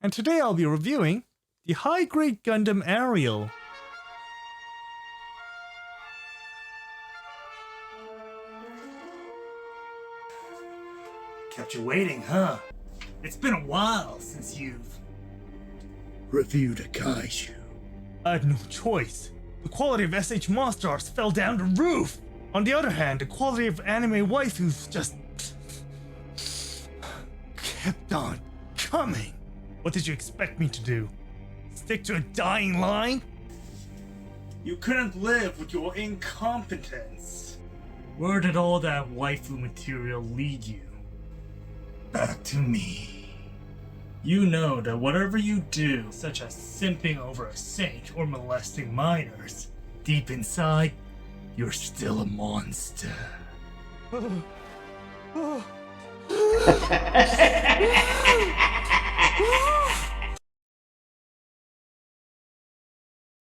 and today I'll be reviewing the high-grade Gundam Ariel. Kept you waiting, huh? It's been a while since you've reviewed a kaiju. I had no choice. The quality of SH Monsterarts fell down the roof! On the other hand, the quality of anime waifus just kept on coming. What did you expect me to do? Stick to a dying line? You couldn't live with your incompetence. Where did all that waifu material lead you? Back to me. You know that whatever you do, such as simping over a saint or molesting minors, deep inside, you're still a monster.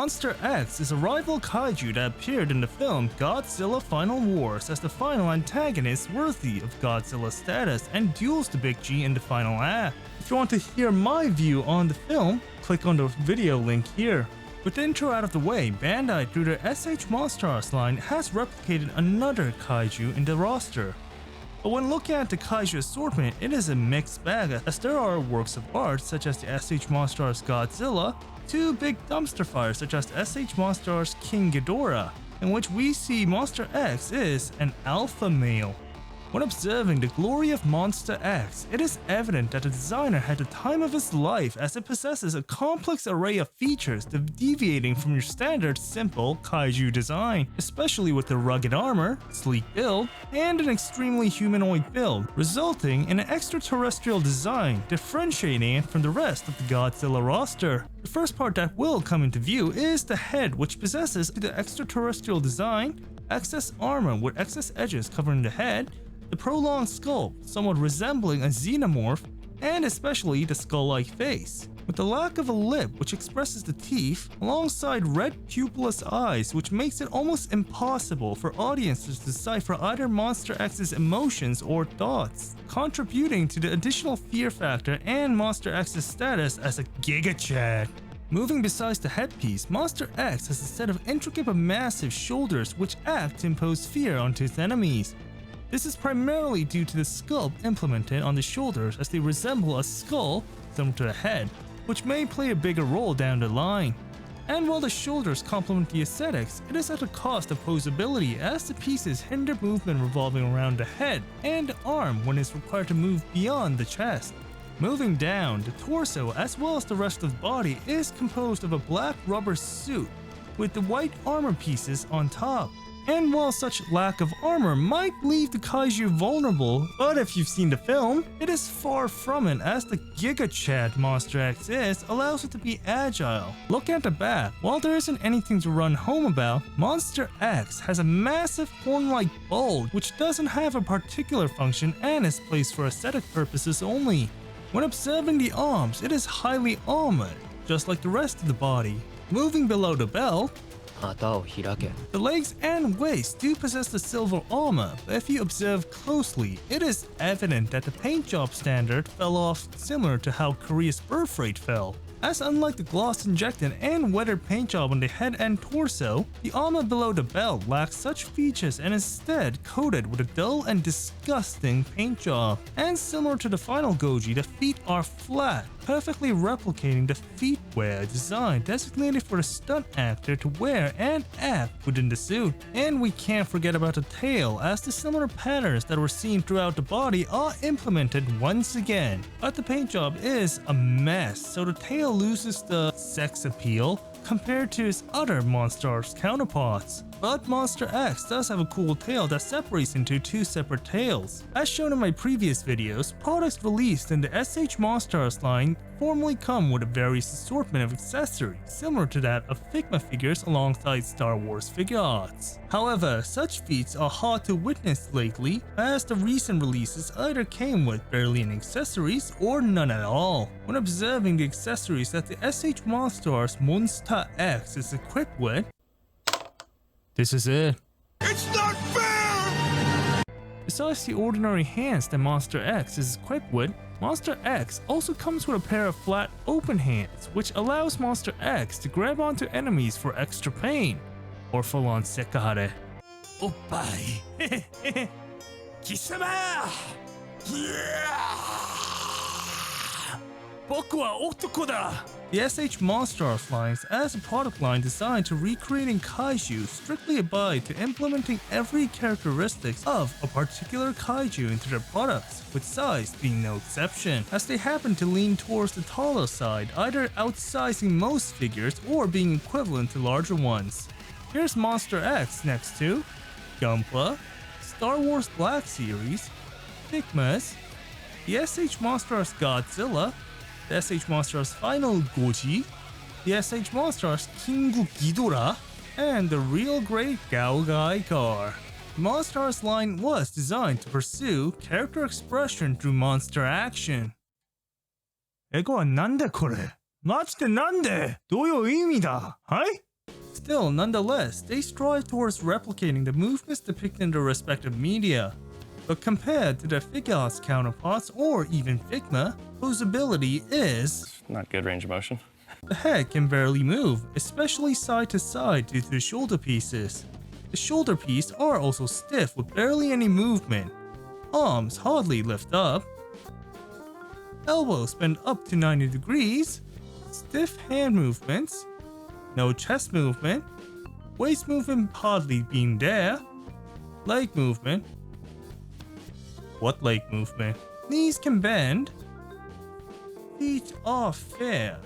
Monster X is a rival kaiju that appeared in the film Godzilla Final Wars as the final antagonist worthy of Godzilla's status and duels the Big G in the final act. If you want to hear my view on the film, click on the video link here. With the intro out of the way, Bandai through their SH Monsterarts line has replicated another kaiju in the roster. But when looking at the kaiju assortment, it is a mixed bag as there are works of art such as the SH Monsterarts Godzilla, two big dumpster fires such as SH Monsterarts King Ghidorah, in which we see Monster X is an alpha male. When observing the glory of Monster X, it is evident that the designer had the time of his life as it possesses a complex array of features deviating from your standard simple kaiju design, especially with the rugged armor, sleek build, and an extremely humanoid build, resulting in an extraterrestrial design differentiating it from the rest of the Godzilla roster. The first part that will come into view is the head, which possesses the extraterrestrial design, excess armor with excess edges covering the head, the prolonged skull, somewhat resembling a xenomorph, and especially the skull-like face, with the lack of a lip which expresses the teeth, alongside red pupilless eyes which makes it almost impossible for audiences to decipher either Monster X's emotions or thoughts, contributing to the additional fear factor and Monster X's status as a Giga Chad. Moving besides the headpiece, Monster X has a set of intricate but massive shoulders which act to impose fear onto its enemies. This is primarily due to the sculpt implemented on the shoulders as they resemble a skull, similar to the head, which may play a bigger role down the line. And while the shoulders complement the aesthetics, it is at the cost of posability as the pieces hinder movement revolving around the head and the arm when it's required to move beyond the chest. Moving down, the torso as well as the rest of the body is composed of a black rubber suit with the white armor pieces on top. And while such lack of armor might leave the kaiju vulnerable, but if you've seen the film, it is far from it as the Giga Chad Monster X is allows it to be agile. Look at the back. While there isn't anything to run home about, Monster X has a massive horn-like bulge which doesn't have a particular function and is placed for aesthetic purposes only. When observing the arms, it is highly armored, just like the rest of the body. Moving below the belt, the legs and waist do possess the silver armor, but if you observe closely, it is evident that the paint job standard fell off similar to how Korea's birth rate fell. As unlike the gloss injected and weathered paint job on the head and torso, the armor below the belt lacks such features and is instead coated with a dull and disgusting paint job. And similar to the final Goji, the feet are flat, perfectly replicating the feetwear design designated for the stunt actor to wear and act within the suit. And we can't forget about the tail, as the similar patterns that were seen throughout the body are implemented once again. But the paint job is a mess, so the tail loses the sex appeal compared to its other Monsterarts counterparts. But Monster X does have a cool tail that separates into two separate tails. As shown in my previous videos, products released in the SH Monsterarts line formally come with a various assortment of accessories, similar to that of Figma figures alongside Star Wars figure arts. However, such feats are hard to witness lately, as the recent releases either came with barely any accessories or none at all. When observing the accessories that the SH Monsterarts Monster X is equipped with, this is it. It's not fair! Besides the ordinary hands that Monster X is equipped with, Monster X also comes with a pair of flat open hands, which allows Monster X to grab onto enemies for extra pain, or full-on sekahare. Oppai! Kisama! Boku wa otoko da! The SH Monsterarts lines as a product line designed to recreating kaiju strictly abide to implementing every characteristics of a particular kaiju into their products, with size being no exception, as they happen to lean towards the taller side, either outsizing most figures or being equivalent to larger ones. Here's Monster X next to Gunpla, Star Wars Black Series, Figmas, the SH Monsterarts Godzilla, the SH Monsterarts Final Goji, the SH Monsterarts King Ghidorah, and the real great Gaogai car. The Monsterarts line was designed to pursue character expression through monster action. これなんでこれ? マジでなんで? どういう意味だ? はい? Still, nonetheless, they strive towards replicating the movements depicted in their respective media. But compared to their Figuarts counterparts or even Figma, whose ability is not good range of motion. The head can barely move, especially side to side due to the shoulder pieces. The shoulder pieces are also stiff with barely any movement. Arms hardly lift up. Elbows bend up to 90 degrees. Stiff hand movements. No chest movement. Waist movement hardly being there. Leg movement. What leg movement? Knees can bend. Feet are fair.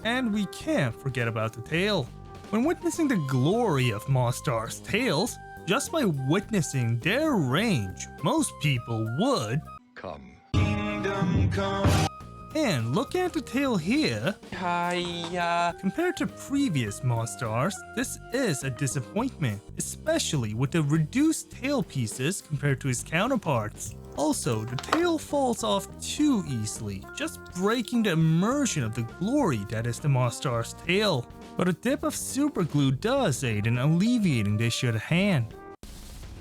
And we can't forget about the tail. When witnessing the glory of Monsterarts' tails, just by witnessing their range, most people would Come. Kingdom come. And look at the tail here. Compared to previous Monsterarts, this is a disappointment, especially with the reduced tail pieces compared to his counterparts. Also, the tail falls off too easily, just breaking the immersion of the glory that is the Monsterarts' tail. But a dip of super glue does aid in alleviating this issue at hand.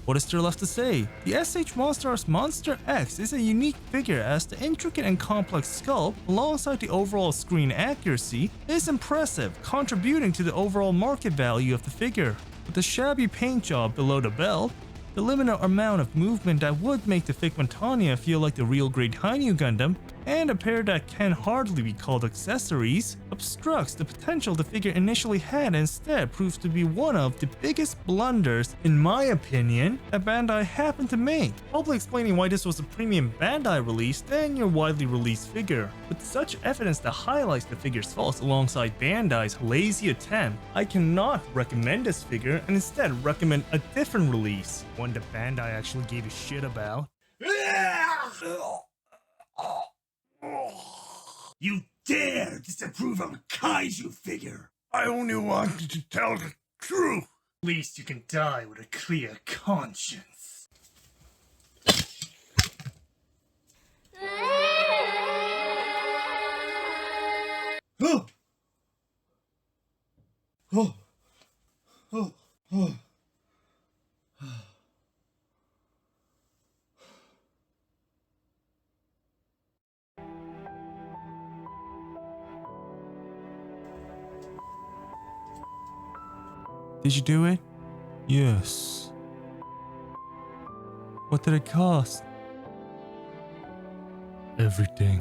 What is there left to say? The SH Monsterarts Monster X is a unique figure, as the intricate and complex sculpt, alongside the overall screen accuracy, is impressive, contributing to the overall market value of the figure. With the shabby paint job below the belt, the limited amount of movement that would make the Figmentania feel like the real Great Hainu Gundam, and a pair that can hardly be called accessories, obstructs the potential the figure initially had and instead proves to be one of the biggest blunders, in my opinion, that Bandai happened to make, probably explaining why this was a Premium Bandai release than your widely released figure. With such evidence that highlights the figure's faults alongside Bandai's lazy attempt, I cannot recommend this figure and instead recommend a different release, one that Bandai actually gave a shit about. You dare disapprove of a kaiju figure! I only wanted to tell the truth. At least you can die with a clear conscience. Oh. Oh. Oh. Oh. Did you do it? Yes. What did it cost? Everything.